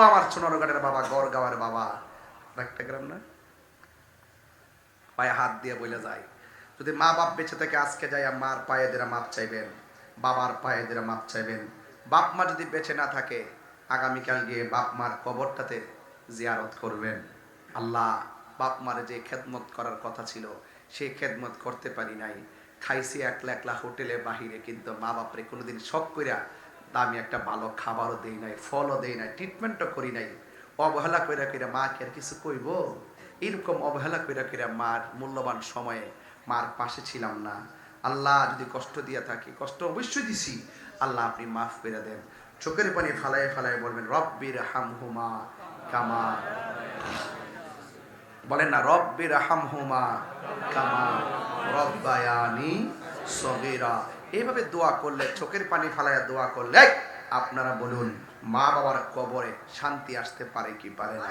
আমার সোনারগাঁয়ের বাবা, গড়গাঁওয়ের বাবা, একটা গ্রাম না, পায়ে হাত দিয়ে বলে যায়, যদি মা বাপ বেঁচে থেকে আজকে যাই মার পায়ে দেরা মাপ চাইবেন, বাবার পায়ে দেরা মাপ চাইবেন। বাপ মা যদি বেঁচে না থাকে আগামীকাল গিয়ে বাপ মার কবরটাতে জিয়ারত করবেন। আল্লাহ, বাপ মারে যে খেদমত করার কথা ছিল সেই খেদমত করতে পারি নাই, খাইছি একলা একলা হোটেলে বাহিরে, কিন্তু মা বাপরে কোনোদিন শখ কইরা দামি একটা ভালো খাবারও দেই নাই, ফলও দেই নাই, ট্রিটমেন্টও করি নাই। অবহেলা কইরা কইরা মা কে আর কিছু কইব? এরকম অবহেলা কইরা কইরা মার মূল্যবান সময়ে মার পাশে ছিলাম না। আল্লাহ, যদি কষ্ট দিয়া থাকি, কষ্ট অবশ্যই দিছি, আল্লাহ আপনি মাফ করে দেন। চোখের পানি ফালায় ফালায় বলবেন রব্বির হামহুমা কামা, বলেন না রব্বির হামহুমা কামা রব্বায়ানি সগীরা। এইভাবে দোয়া করলে, চোখের পানি ফালায়া দোয়া করলে, আপনারা বলুন মা বাবার কবরে শান্তি আসতে পারে কি পারে না?